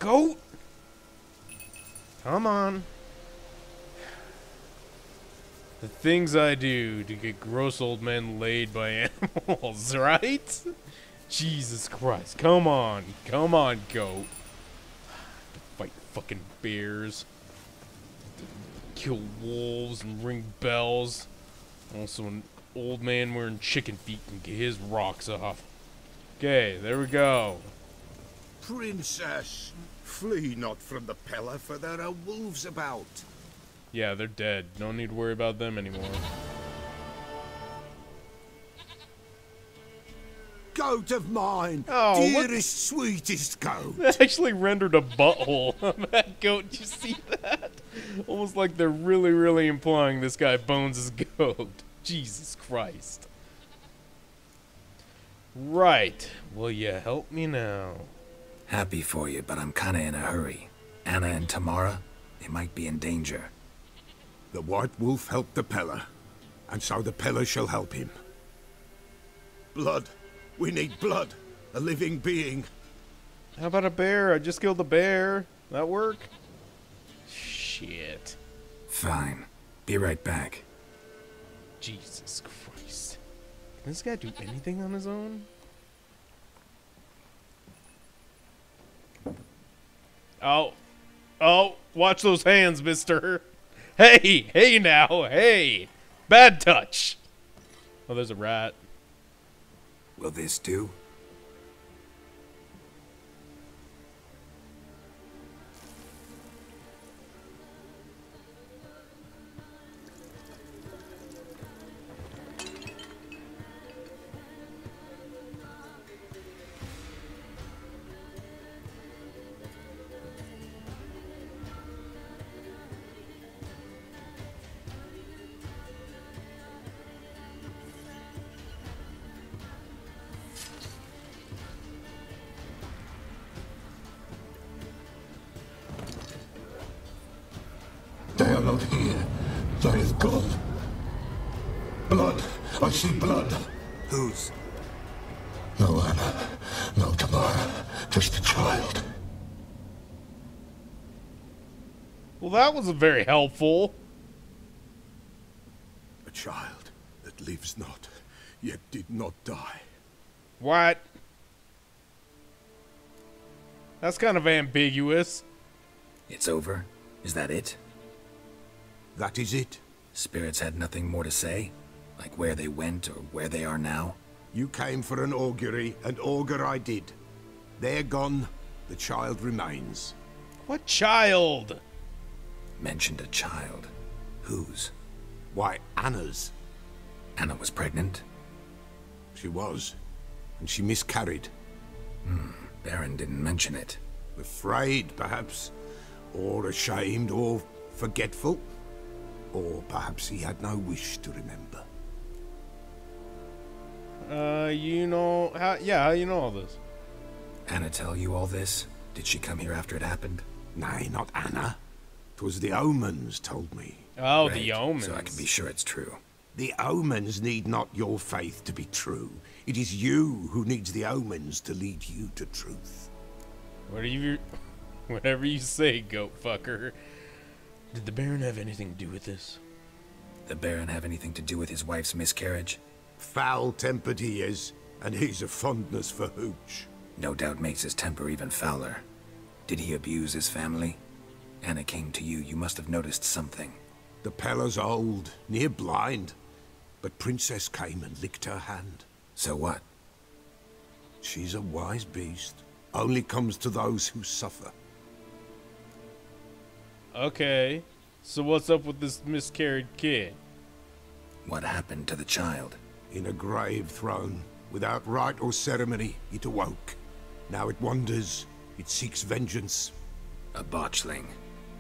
goat. Come on. The things I do to get gross old men laid by animals, right? Jesus Christ. Come on. Come on, goat. Fight fucking bears. Kill wolves and ring bells. Also an old man wearing chicken feet can get his rocks off. Okay, there we go. Princess, flee not from the Pellar, for there are wolves about. Yeah, they're dead. No need to worry about them anymore. Goat of mine, Oh, dearest, sweetest goat. They actually rendered a butthole on that goat. Did you see that? Almost like they're really, really implying this guy bones his goat. Jesus Christ. Right. Will you help me now? Happy for you, but I'm kinda in a hurry. Anna and Tamara, they might be in danger. The White Wolf helped the Pellar, and so the Pellar shall help him. Blood. We need blood. A living being. How about a bear? I just killed the bear. That work? Shit. Fine. Be right back. Jesus Christ. Can this guy do anything on his own? Oh. Oh, watch those hands, mister. Hey, hey now, hey. Bad touch. Oh, there's a rat. Will this do? They are not here. They is gone. Blood. I see blood. Whose? No Anna. No Tamara. Just a child. Well, that wasn't very helpful. A child that lives not, yet did not die. What? That's kind of ambiguous. It's over? Is that it? That is it. Spirits had nothing more to say? Like where they went or where they are now? You came for an augury, and augur I did. They're gone. The child remains. What child? Mentioned a child. Whose? Why, Anna's. Anna was pregnant? She was, and she miscarried. Baron didn't mention it. Afraid, perhaps, or ashamed, or forgetful. Or perhaps he had no wish to remember. You know how? Yeah, how you know all this? Anna tell you all this? Did she come here after it happened? Nay, not Anna. 'Twas the omens told me. Oh, Right, the omens. So I can be sure it's true. The omens need not your faith to be true. It is you who needs the omens to lead you to truth. Whatever you say, goat fucker. Did the Baron have anything to do with this? The Baron have anything to do with his wife's miscarriage? Foul-tempered he is, and he's a fondness for hooch. No doubt makes his temper even fouler. Did he abuse his family? Anna came to you, you must have noticed something. The Pellar's old, near blind, but Princess came and licked her hand. So what? She's a wise beast. Only comes to those who suffer. Okay. So what's up with this miscarried kid? What happened to the child? In a grave thrown, without rite or ceremony, it awoke. Now it wanders, it seeks vengeance. A botchling.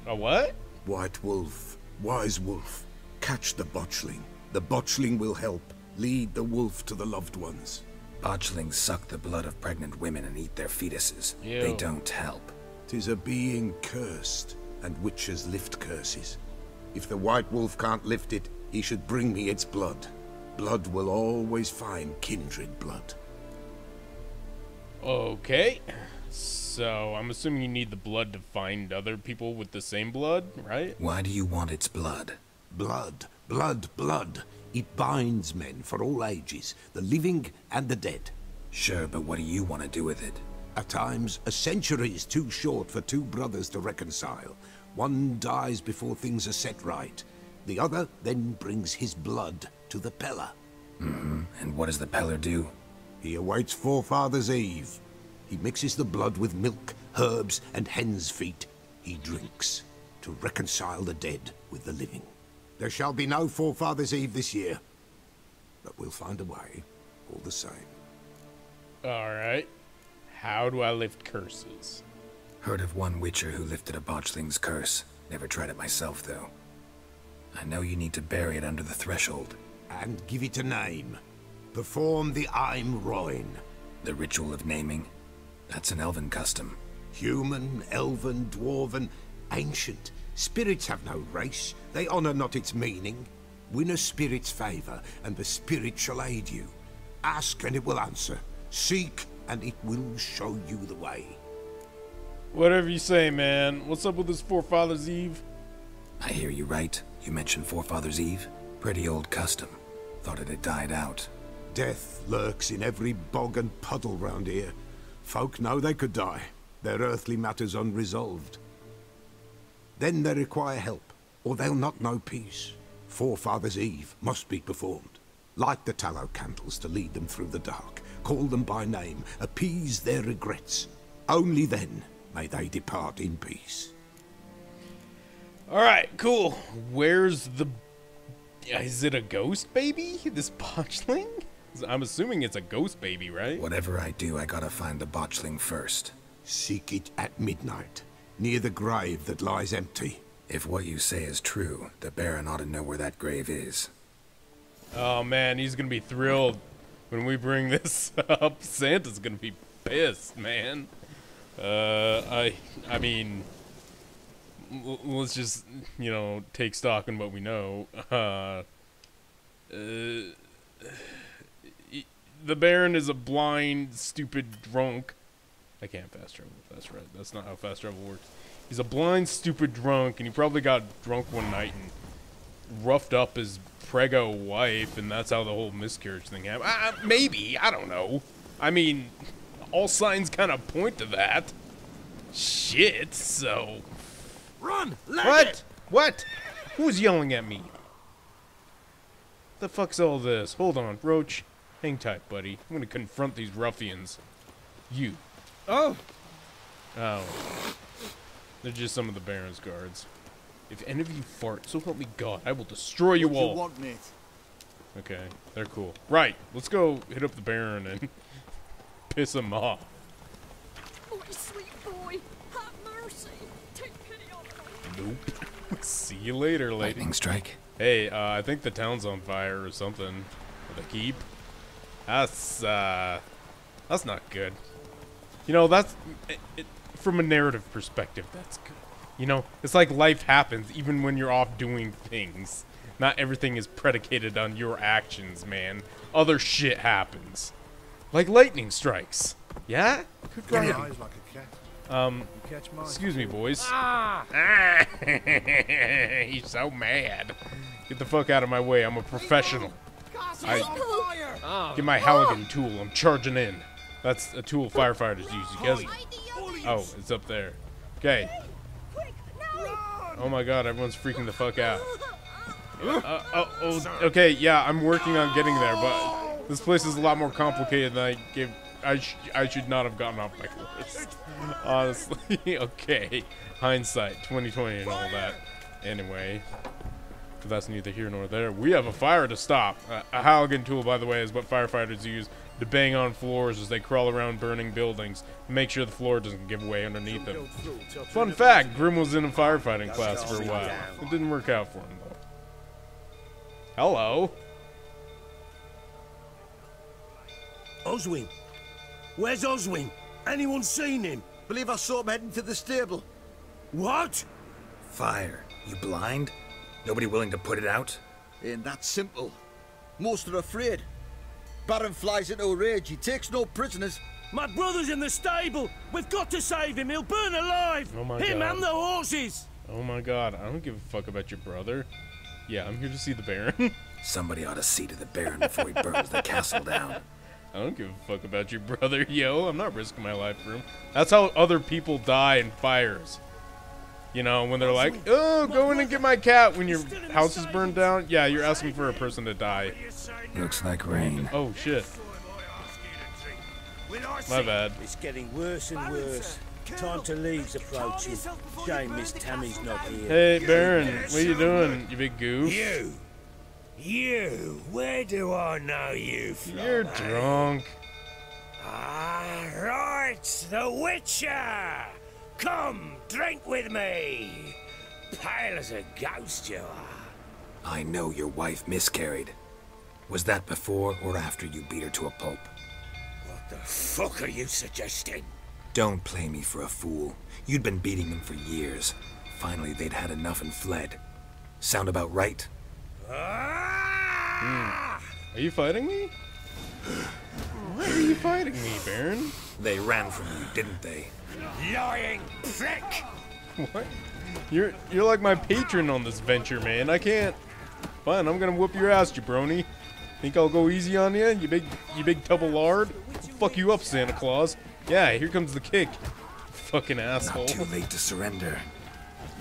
A what? White wolf, wise wolf, catch the botchling. The botchling will help, lead the wolf to the loved ones. Botchlings suck the blood of pregnant women and eat their fetuses. Ew. They don't help. 'Tis a being cursed, and witches lift curses. If the white wolf can't lift it, he should bring me its blood. Blood will always find kindred blood. Okay. So, I'm assuming you need the blood to find other people with the same blood, right? Why do you want its blood? Blood, blood, blood. It binds men for all ages, the living and the dead. Sure, but what do you want to do with it? At times, a century is too short for two brothers to reconcile. One dies before things are set right. The other then brings his blood to the Pellar. And what does the Pellar do? He awaits Forefathers' Eve. He mixes the blood with milk, herbs, and hen's feet. He drinks to reconcile the dead with the living. There shall be no Forefathers' Eve this year, but we'll find a way, all the same. Alright. How do I lift curses? Heard of one witcher who lifted a botchling's curse. Never tried it myself, though. I know you need to bury it under the threshold. And give it a name. Perform the Aim Roin. The ritual of naming? That's an elven custom. Human, elven, dwarven, ancient. Spirits have no race. They honor not its meaning. Win a spirit's favor, and the spirit shall aid you. Ask, and it will answer. Seek, and it will show you the way. Whatever you say, man. What's up with this Forefathers' Eve? I hear you right. You mentioned Forefathers' Eve? Pretty old custom. Thought it had died out. Death lurks in every bog and puddle round here. Folk know they could die, their earthly matters unresolved. Then they require help, or they'll not know peace. Forefathers' Eve must be performed. Light the tallow candles to lead them through the dark. Call them by name, appease their regrets. Only then may they depart in peace. Alright, cool. Where's the... Is it a ghost baby? This botchling? I'm assuming it's a ghost baby, right? Whatever I do, I gotta find the botchling first. Seek it at midnight, near the grave that lies empty. If what you say is true, the Baron ought to know where that grave is. Oh man, he's gonna be thrilled when we bring this up. Santa's gonna be pissed, man. I mean, let's just, you know, take stock in what we know. The Baron is a blind, stupid drunk. I can't fast travel. That's right. That's not how fast travel works. He's a blind, stupid drunk, and he probably got drunk one night and roughed up his prego wife, and that's how the whole miscarriage thing happened. Maybe. I don't know. I mean, all signs kind of point to that. Shit, so... Run! What? What? Who's yelling at me? The fuck's all this? Hold on, Roach. Hang tight, buddy. I'm gonna confront these ruffians. You. Oh! Oh. They're just some of the Baron's guards. If any of you fart, so help me God, I will destroy you all. What do you want, mate? Okay, they're cool. Right, let's go hit up the Baron and piss him off. Oh, you sweet boy, have mercy. Take pity on me. Nope. See you later, lady. Lightning strike? Hey, I think the town's on fire or something. Or the keep. That's not good. You know, that's... from a narrative perspective, that's good. You know, it's like life happens even when you're off doing things. Not everything is predicated on your actions, man. Other shit happens. Like lightning strikes. Yeah? Good for him. Eyes like a cat. You catch mine. Excuse me, boys. He's so mad. Get the fuck out of my way. I'm a professional. Get my Halligan tool. I'm charging in. That's a tool firefighters use. You guys... Oh, it's up there. Okay. Oh my god, everyone's freaking the fuck out. Okay, yeah, I'm working on getting there, but this place is a lot more complicated than I gave. I should not have gotten off my horse. Honestly, okay. Hindsight, 2020 and all that. Anyway, but that's neither here nor there. We have a fire to stop. A Halligan tool, by the way, is what firefighters use to bang on floors as they crawl around burning buildings and make sure the floor doesn't give way underneath them. Fun fact, Grim was in a firefighting class for a while. It didn't work out for him, though. Hello. Oswin? Where's Oswin? Anyone seen him? Believe I saw him heading to the stable. What? Fire. You blind? Nobody willing to put it out? Ain't that simple. Most are afraid. Baron flies into a rage. He takes no prisoners. My brother's in the stable! We've got to save him! He'll burn alive! Oh my Him God. and the horses! Oh my God, I don't give a fuck about your brother. Yeah, I'm here to see the Baron. Somebody ought to see to the Baron before he burns the castle down. I don't give a fuck about your brother, yo. I'm not risking my life for him. That's how other people die in fires. You know, when they're like, oh, go in and get my cat when your house is burned down. Yeah, you're asking for a person to die. Looks like rain. Oh, shit. My bad. It's getting worse and worse. Time to leave's approaching. Shame Miss Tammy's not here. Hey, Baron, what you doing, you big goof? You, where do I know you from? You're drunk. Ah, right, the Witcher! Come, drink with me! Pale as a ghost you are. I know your wife miscarried. Was that before or after you beat her to a pulp? What the fuck are you suggesting? Don't play me for a fool. You'd been beating them for years. Finally, they'd had enough and fled. Sound about right? Ah! Are you fighting me? Why are you fighting me, Baron? They ran from you, didn't they? Lying prick! What? You're like my patron on this venture, man. I can't. Fine, I'm gonna whoop your ass, jabroni. Think I'll go easy on you, you big tub of lard? I'll fuck you up, Santa Claus. Yeah, here comes the kick. Fucking asshole. Not too late to surrender.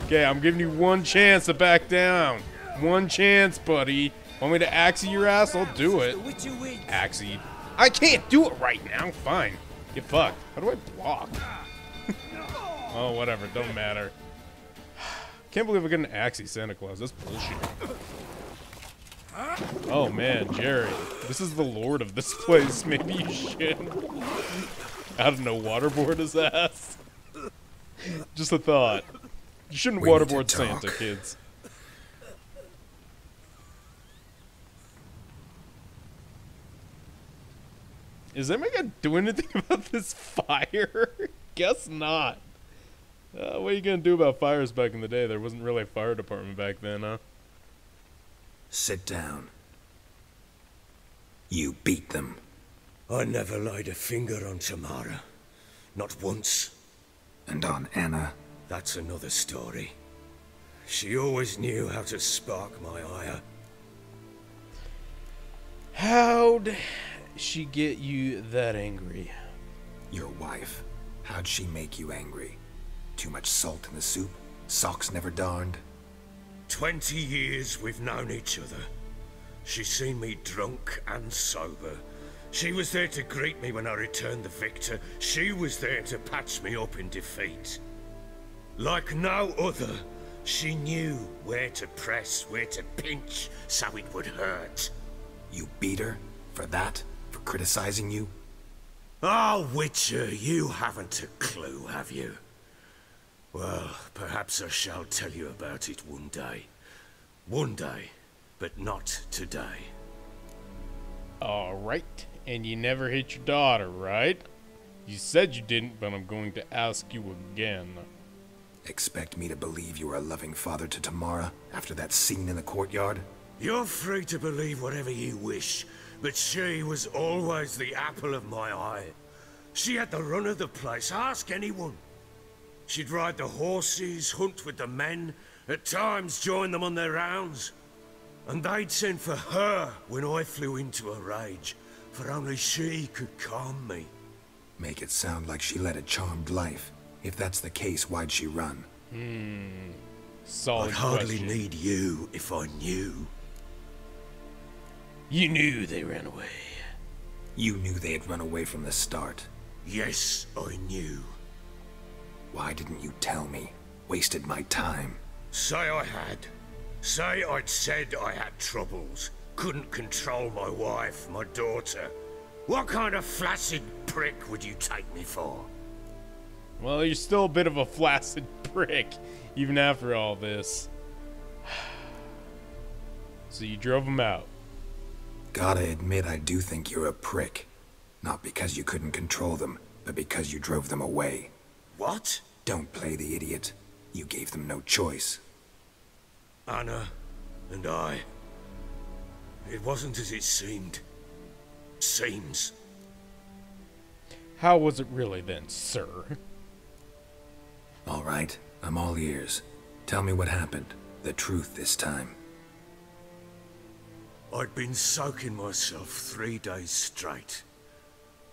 Okay, I'm giving you one chance to back down. One chance, buddy. Want me to axe your ass? I'll do it. Axe. I can't do it right now. Fine. Get fucked. How do I block? Oh, whatever. Don't matter. Can't believe I got an axe Santa Claus. That's bullshit. Oh man, Gerry. This is the lord of this place. Maybe you should. I don't know, waterboard his ass. Just a thought. You shouldn't We need waterboard to talk. Santa, kids. Is anybody gonna do anything about this fire? Guess not. What are you gonna do about fires back in the day? There wasn't really a fire department back then, huh? Sit down. You beat them. I never laid a finger on Tamara. Not once. And on Anna. That's another story. She always knew how to spark my ire. How'd she get you that angry? Your wife. How'd she make you angry? Too much salt in the soup? Socks never darned? 20 years we've known each other. She's seen me drunk and sober. She was there to greet me when I returned the victor. She was there to patch me up in defeat. Like no other, she knew where to press, where to pinch, so it would hurt. You beat her? For that? For criticizing you? Oh, Witcher, you haven't a clue, have you? Well, perhaps I shall tell you about it one day. One day, but not today. Alright, and you never hit your daughter, right? You said you didn't, but I'm going to ask you again. Expect me to believe you were a loving father to Tamara after that scene in the courtyard? You're free to believe whatever you wish, but she was always the apple of my eye. She had the run of the place, ask anyone. She'd ride the horses, hunt with the men, at times join them on their rounds. And they'd send for her when I flew into a rage, for only she could calm me. Make it sound like she led a charmed life. If that's the case, why'd she run? Solid I'd hardly question. need you if I knew. You knew they ran away. You knew they had run away from the start. Yes, I knew. Why didn't you tell me? Wasted my time. Say I had. Say I'd said I had troubles. Couldn't control my wife, my daughter. What kind of flaccid prick would you take me for? Well, you're still a bit of a flaccid prick, even after all this. So you drove him out. Gotta admit, I do think you're a prick. Not because you couldn't control them, but because you drove them away. What? Don't play the idiot. You gave them no choice. Anna and I. It wasn't as it seemed. Seems. How was it really then, sir? All right, I'm all ears. Tell me what happened. The truth this time. I'd been soaking myself 3 days straight.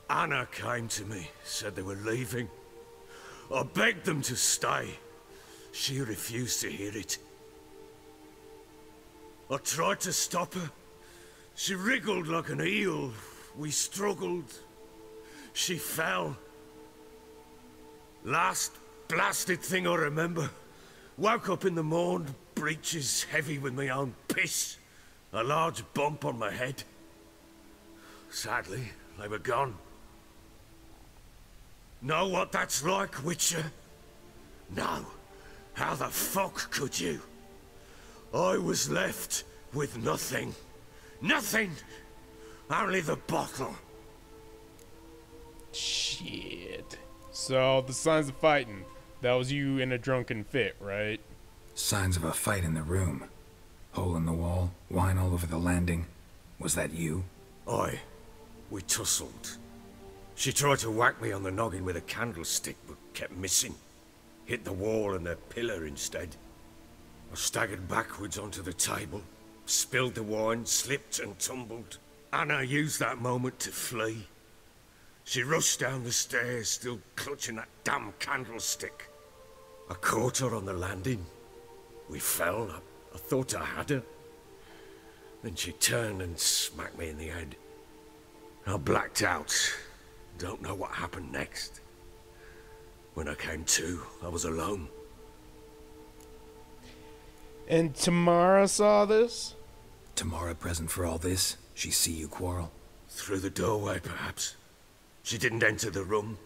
Anna came to me, said they were leaving. I begged them to stay. She refused to hear it. I tried to stop her. She wriggled like an eel. We struggled. She fell. Last blasted thing I remember. Woke up in the morn, breeches heavy with my own piss. A large bump on my head. Sadly, they were gone. Know what that's like, Witcher? No. How the fuck could you? I was left with nothing. Nothing! Only the bottle. Shit. So, the signs of fighting. That was you in a drunken fit, right? Signs of a fight in the room. Hole in the wall, wine all over the landing. Was that you? Aye. We tussled. She tried to whack me on the noggin with a candlestick, but kept missing. Hit the wall and the pillar instead. I staggered backwards onto the table, spilled the wine, slipped and tumbled. Anna used that moment to flee. She rushed down the stairs, still clutching that damn candlestick. I caught her on the landing. We fell. I thought I had her. Then she turned and smacked me in the head. I blacked out. Don't know what happened next. When I came to, I was alone. And Tamara saw this? Tamara present for all this? She see you quarrel? Through the doorway, perhaps. She didn't enter the room.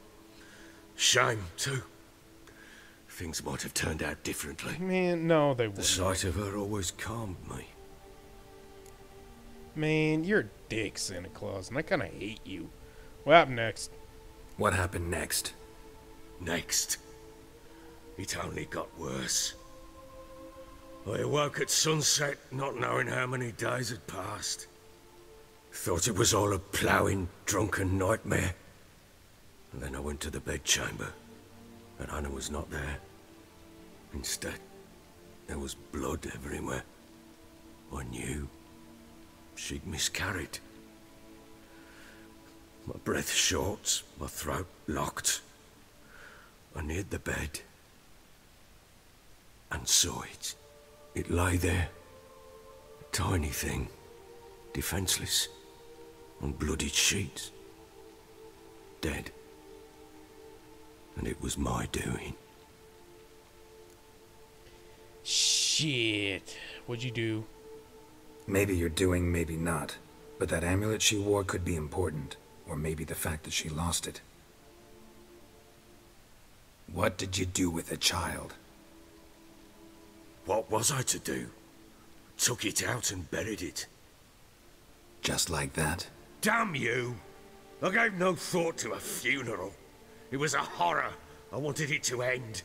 Shame, too. Things might have turned out differently. Man, no, they The wouldn't. sight of her always calmed me. Man, you're a dick, Santa Claus, and I kinda hate you. What happened next? What happened next? Next, it only got worse. I awoke at sunset, not knowing how many days had passed. Thought it was all a ploughing, drunken nightmare. And then I went to the bedchamber, and Anna was not there. Instead, there was blood everywhere. I knew she'd miscarried. My breath short, my throat locked. I neared the bed and saw it. It lay there, a tiny thing, defenseless, on bloodied sheets, dead. And it was my doing. Shit. What'd you do? Maybe you're doing, maybe not. But that amulet she wore could be important. Or maybe the fact that she lost it. What did you do with the child? What was I to do? Took it out and buried it. Just like that? Damn you! I gave no thought to a funeral. It was a horror. I wanted it to end.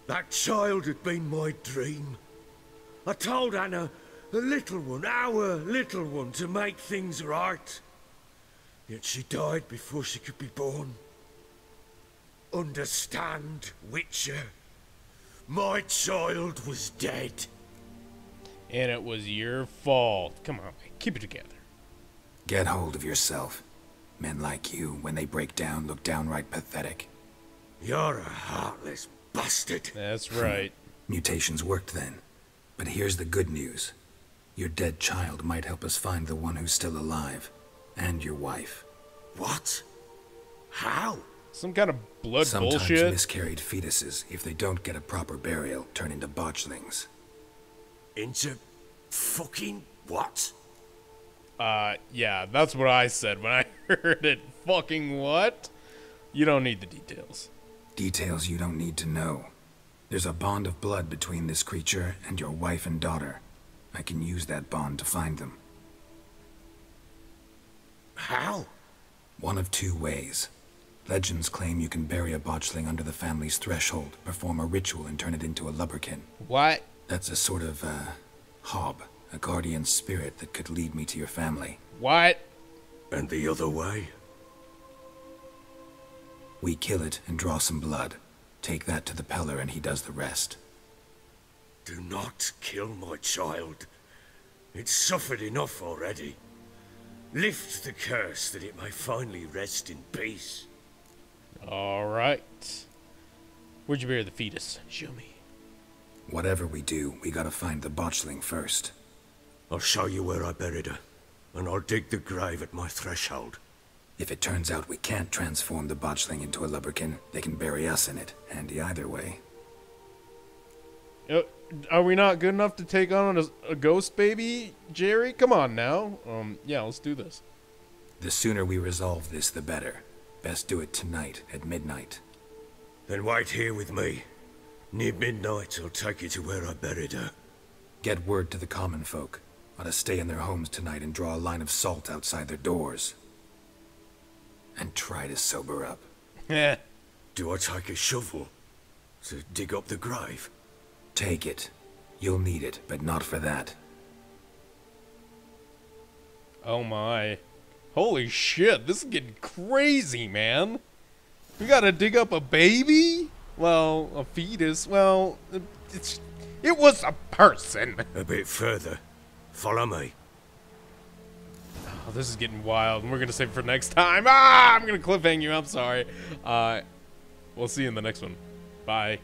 That child had been my dream. I told Anna, the little one, our little one, to make things right. Yet she died before she could be born. Understand, Witcher? My child was dead. And it was your fault. Come on, man. Keep it together. Get hold of yourself. Men like you, when they break down, look downright pathetic. You're a heartless bastard. That's right. Mutations worked then. But here's the good news. Your dead child might help us find the one who's still alive. And your wife. What? How? Some kind of blood Sometimes bullshit. miscarried fetuses, if they don't get a proper burial, turn into botchlings. Into fucking what? Yeah, that's what I said when I heard it. Fucking what? You don't need the details. Details you don't need to know. There's a bond of blood between this creature and your wife and daughter. I can use that bond to find them. How? One of two ways. Legends claim you can bury a botchling under the family's threshold, perform a ritual and turn it into a lubberkin. What? That's a sort of, hob, a guardian spirit that could lead me to your family. What? And the other way? We kill it and draw some blood. Take that to the Pellar and he does the rest. Do not kill my child. It's suffered enough already. Lift the curse that it may finally rest in peace. Alright. Where'd you bury the fetus? Show me. Whatever we do, we gotta find the botchling first. I'll show you where I buried her, and I'll dig the grave at my threshold. If it turns out we can't transform the botchling into a lubberkin, they can bury us in it. Handy either way. Are we not good enough to take on a ghost baby, Gerry? Come on now. Yeah, let's do this. The sooner we resolve this, the better. Best do it tonight, at midnight. Then wait here with me. Near midnight, I'll take you to where I buried her. Get word to the common folk. Ought to stay in their homes tonight and draw a line of salt outside their doors. And try to sober up. Yeah. Do I take a shovel to dig up the grave? Take it. You'll need it, but not for that. Oh my. Holy shit, this is getting crazy, man. We gotta dig up a baby? Well, a fetus. Well, it was a person. A bit further. Follow me. Oh, this is getting wild, and we're gonna save it for next time. I'm gonna cliffhang you. I'm sorry. We'll see you in the next one. Bye.